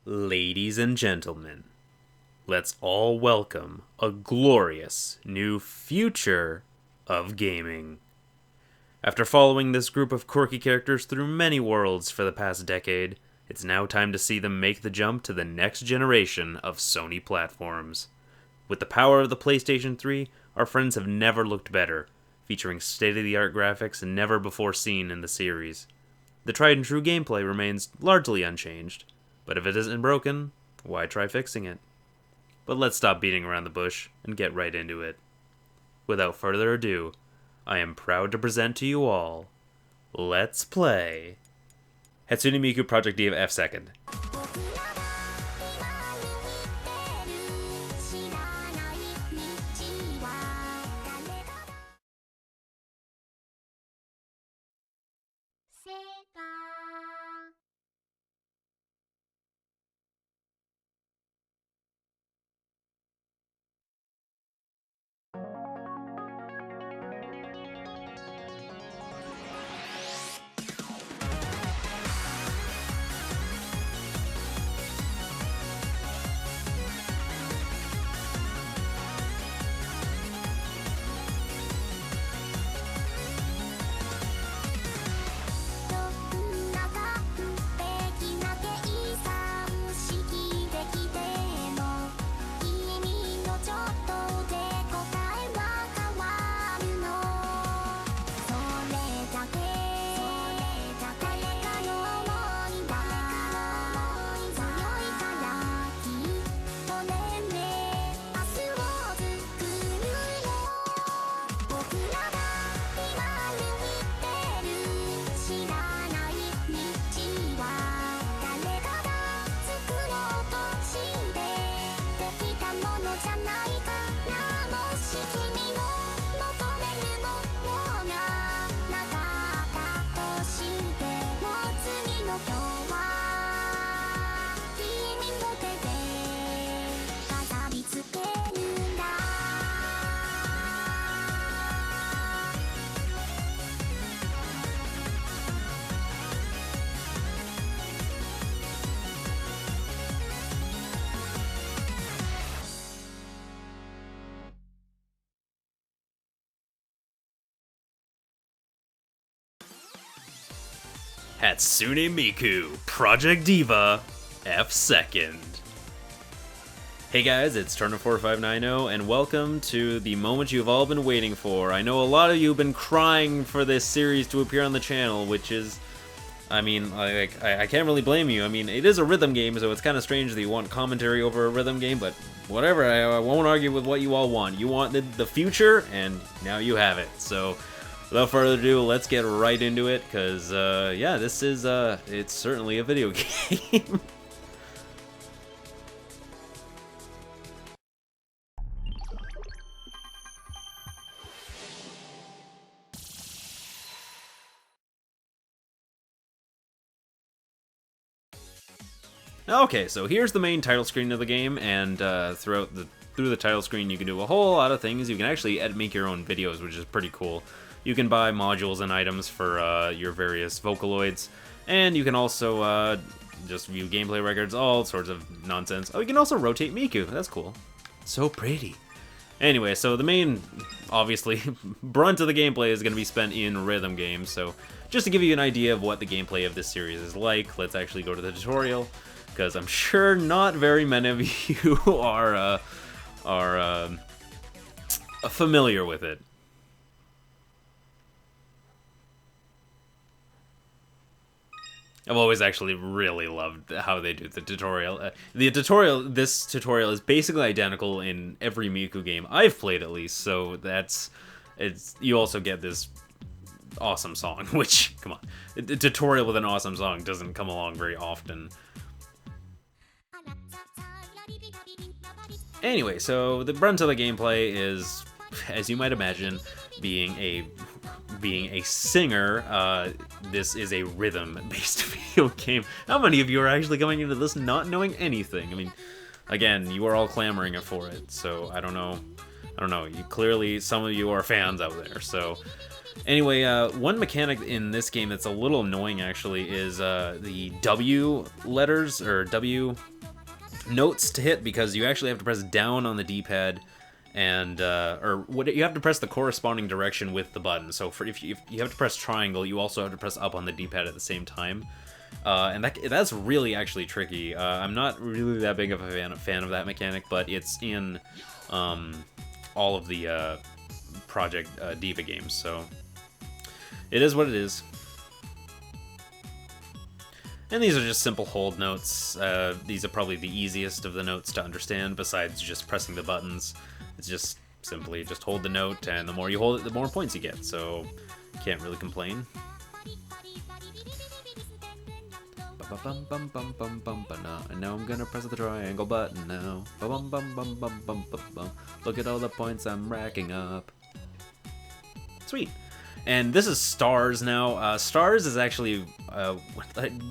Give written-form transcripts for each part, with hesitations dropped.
Ladies and gentlemen, let's all welcome a glorious new future of gaming. After following this group of quirky characters through many worlds for the past decade, it's now time to see them make the jump to the next generation of Sony platforms. With the power of the PlayStation 3, our friends have never looked better, featuring state-of-the-art graphics never before seen in the series. The tried and true gameplay remains largely unchanged, but if it isn't broken, why try fixing it? But let's stop beating around the bush and get right into it. Without further ado, I am proud to present to you all, Let's Play Hatsune Miku Project DIVA f2nd. Hatsune Miku Project DIVA f2nd. Hey guys, it's Turner4590 and welcome to the moment you've all been waiting for. I know a lot of you have been crying for this series to appear on the channel, which is, I can't really blame you. I mean, it is a rhythm game, so it's kind of strange that you want commentary over a rhythm game, but whatever, I won't argue with what you all want. You wanted the future, and now you have it. So without further ado, let's get right into it, because, yeah, this is, it's certainly a video game. Okay, so here's the main title screen of the game, and through the title screen you can do a whole lot of things. You can actually make your own videos, which is pretty cool. You can buy modules and items for your various Vocaloids, and you can also just view gameplay records, all sorts of nonsense. Oh, you can also rotate Miku, that's cool. So pretty. Anyway, so the main, obviously, brunt of the gameplay is going to be spent in rhythm games, so just to give you an idea of what the gameplay of this series is like, let's actually go to the tutorial, because I'm sure not very many of you are familiar with it. I've always actually really loved how they do the tutorial. This tutorial is basically identical in every Miku game I've played, at least. So you also get this awesome song, which, come on, a tutorial with an awesome song doesn't come along very often. Anyway, so the brunt of the gameplay is, as you might imagine, being a singer. This is a rhythm-based video game. How many of you are actually coming into this not knowing anything? I mean, again, you are all clamoring for it, so I don't know. You clearly, some of you are fans out there, so Anyway, one mechanic in this game that's a little annoying actually is the W letters or W notes to hit, because you actually have to press down on the D-pad and or what you have to press the corresponding direction with the button. So for if you have to press triangle, you also have to press up on the D-pad at the same time. And that's really actually tricky. I'm not really that big of a fan of that mechanic, but it's in all of the Project DIVA games, so it is what it is. And these are just simple hold notes. These are probably the easiest of the notes to understand, besides just pressing the buttons. It's just simply just hold the note, and the more you hold it, the more points you get, so can't really complain. And now I'm gonna press the triangle button now. Look at all the points I'm racking up. Sweet. And this is stars now. Stars is actually,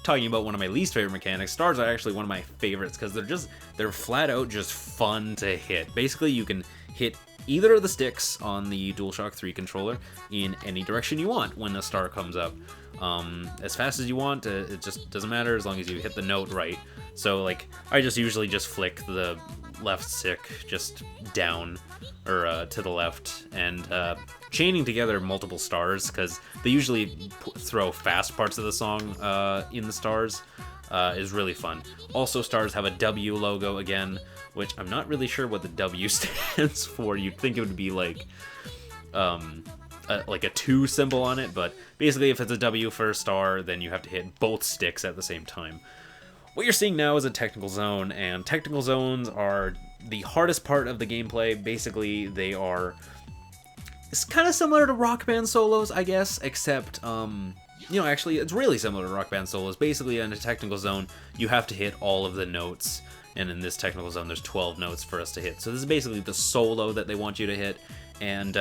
talking about one of my least favorite mechanics, stars are actually one of my favorites because they're flat out just fun to hit. Basically, you can hit either of the sticks on the DualShock 3 controller in any direction you want when a star comes up. As fast as you want, it just doesn't matter as long as you hit the note right. So like, I just usually just flick the left stick just down or to the left, and chaining together multiple stars, because they usually throw fast parts of the song in the stars, is really fun. Also, stars have a W logo again, which I'm not really sure what the W stands for. You'd think it would be like a 2 symbol on it, but basically if it's a W for a star, then you have to hit both sticks at the same time. What you're seeing now is a technical zone, and technical zones are the hardest part of the gameplay. Basically, it's kind of similar to Rock Band solos, I guess, except, actually, it's really similar to Rock Band solos. Basically, in a technical zone, you have to hit all of the notes, and in this technical zone, there's 12 notes for us to hit. So this is basically the solo that they want you to hit, and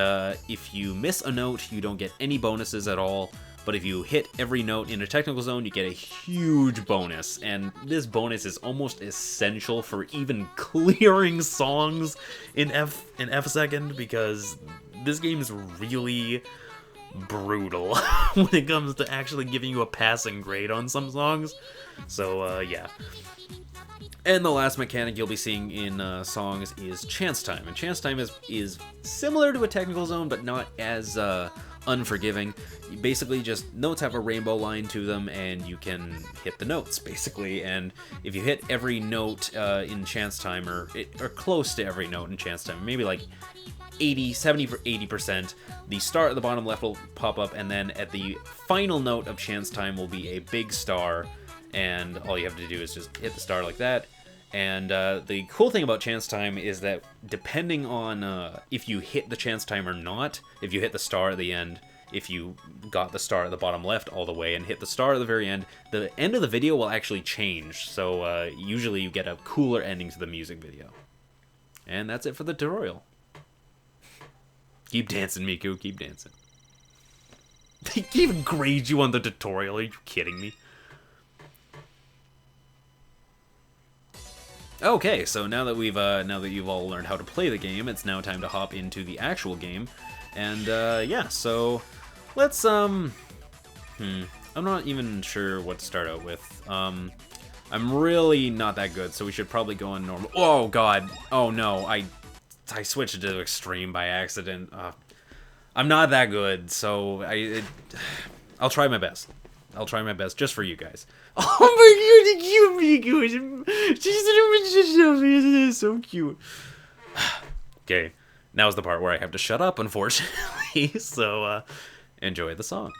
if you miss a note, you don't get any bonuses at all. But if you hit every note in a technical zone, you get a huge bonus, and this bonus is almost essential for even clearing songs in f2nd, because this game is really brutal when it comes to actually giving you a passing grade on some songs. So yeah. And the last mechanic you'll be seeing in songs is chance time, and chance time is similar to a technical zone, but not as unforgiving. Basically, just notes have a rainbow line to them, and you can hit the notes basically. And if you hit every note in chance time, or close to every note in chance time, maybe like 70 for 80%, the star at the bottom left will pop up, and then at the final note of chance time will be a big star, and all you have to do is just hit the star like that. And the cool thing about chance time is that depending on if you hit the chance time or not, if you hit the star at the end, if you got the star at the bottom left all the way and hit the star at the very end, the end of the video will actually change. So usually you get a cooler ending to the music video. And that's it for the tutorial. Keep dancing, Miku, keep dancing. They even grade you on the tutorial, are you kidding me? Okay, so now that you've all learned how to play the game, it's now time to hop into the actual game. And yeah, so let's I'm not even sure what to start out with. I'm really not that good, so we should probably go on normal. Oh god. Oh no, I switched it to extreme by accident. I'm not that good, so I'll try my best. I'll try my best just for you guys. Oh my god, the cute Miku! She's so cute. Okay, now's the part where I have to shut up, unfortunately. So, enjoy the song.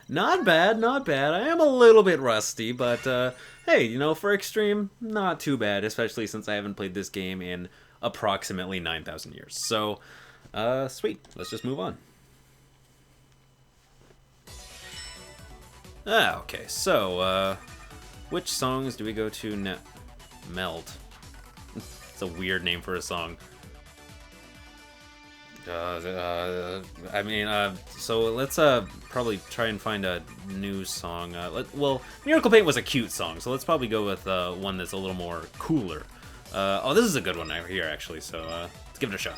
Not bad, not bad. I am a little bit rusty, but hey, you know, for Extreme, not too bad, especially since I haven't played this game in approximately 9,000 years. So, sweet. Let's just move on. Okay, so, which songs do we go to now? Melt. It's a weird name for a song. So let's probably try and find a new song. Well, Miracle Paint was a cute song, so let's probably go with one that's a little more cooler. Oh, this is a good one right here, actually, so let's give it a shot.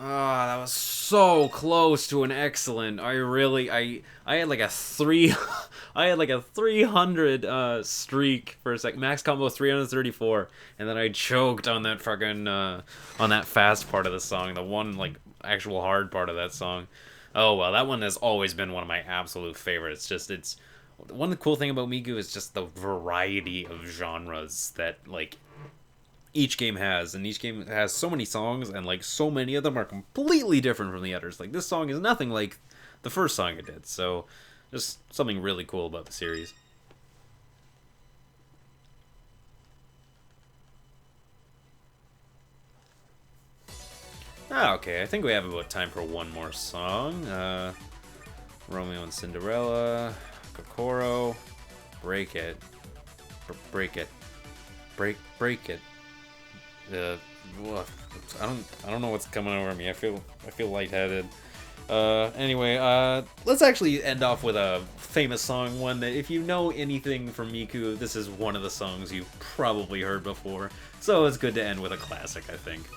Ah, that was so close to an excellent. I had like a three, I had like a 300 streak for a sec. Max combo 334, and then I choked on that fucking on that fast part of the song, the one like actual hard part of that song. Oh well, that one has always been one of my absolute favorites. Just it's one cool thing about Miku is just the variety of genres that like each game has, and each game has so many songs, and like so many of them are completely different from the others. Like this song is nothing like the first song it did, so just something really cool about the series. Ah, okay, I think we have about time for one more song. Romeo and Cinderella, Kokoro, Break It, Break It, Break It. Uh, I don't know what's coming over me. I feel lightheaded. Anyway, let's actually end off with a famous song, one that if you know anything from Miku, this is one of the songs you've probably heard before. So it's good to end with a classic, I think.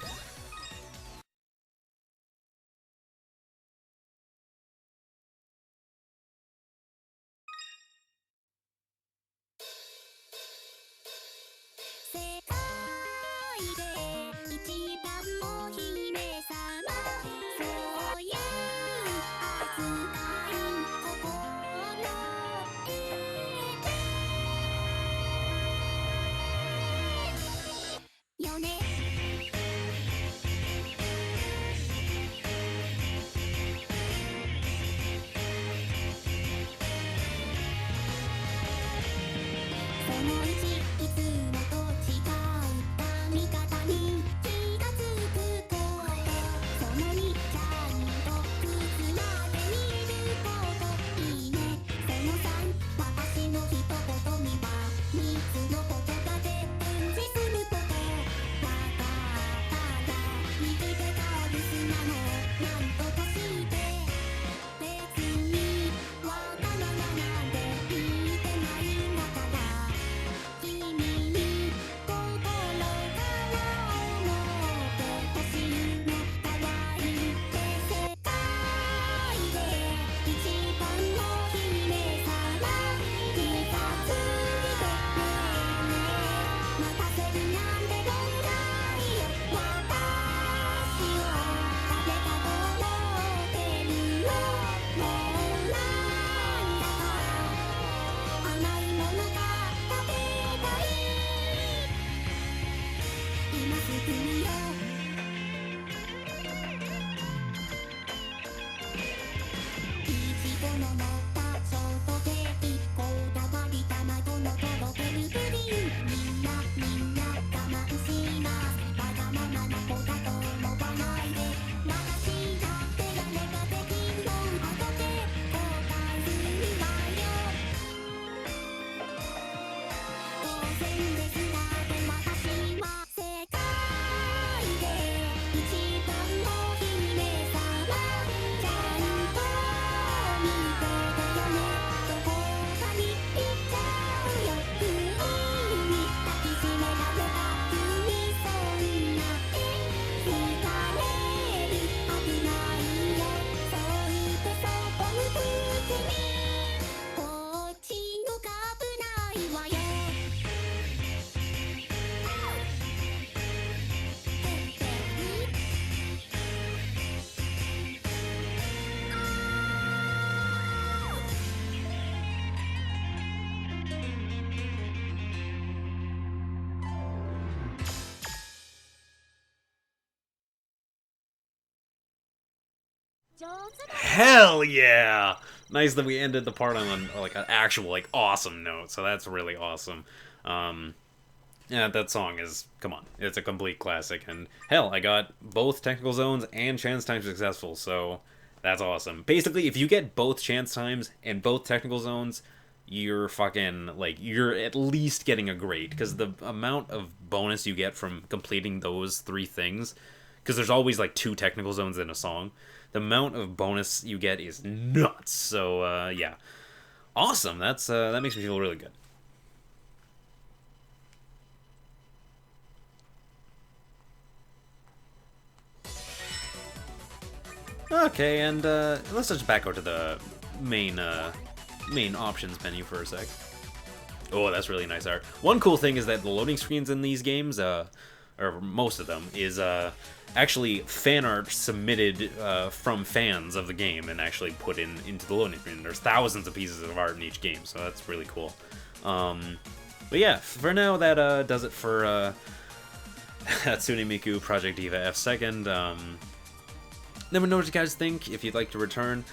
Hell yeah! Nice that we ended the part on like an actual like awesome note. So that's really awesome. Um, yeah, that song is come on, it's a complete classic. And hell, I got both technical zones and chance times successful. So that's awesome. Basically, if you get both chance times and both technical zones, you're fucking like you're at least getting a grade because the amount of bonus you get from completing those three things, because there's always like two technical zones in a song, the amount of bonus you get is nuts. So yeah, awesome. That makes me feel really good. Okay, and let's just back over to the main options menu for a sec. Oh, that's really nice art. One cool thing is that the loading screens in these games, or most of them, is actually fan art submitted from fans of the game and actually put into the loading screen. There's thousands of pieces of art in each game, so that's really cool. But yeah, for now, that does it for Hatsune Miku Project Diva f2nd. Let me know what you guys think, if you'd like to return.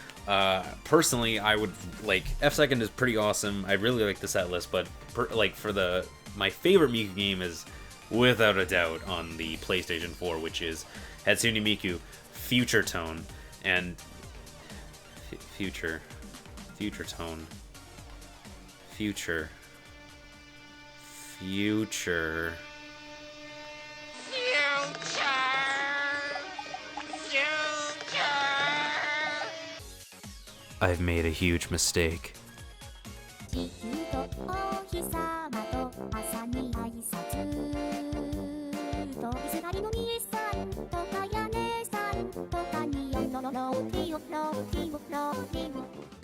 Personally, I would, like, f2nd is pretty awesome. I really like the set list, but, my favorite Miku game is, without a doubt, on the PlayStation 4, which is Hatsune Miku Future Tone, and Future Tone. Future. I've made a huge mistake. 地球とお日様と朝に挨拶と水狩りの兄さんとか屋根さんとかにローティオローティオローティオ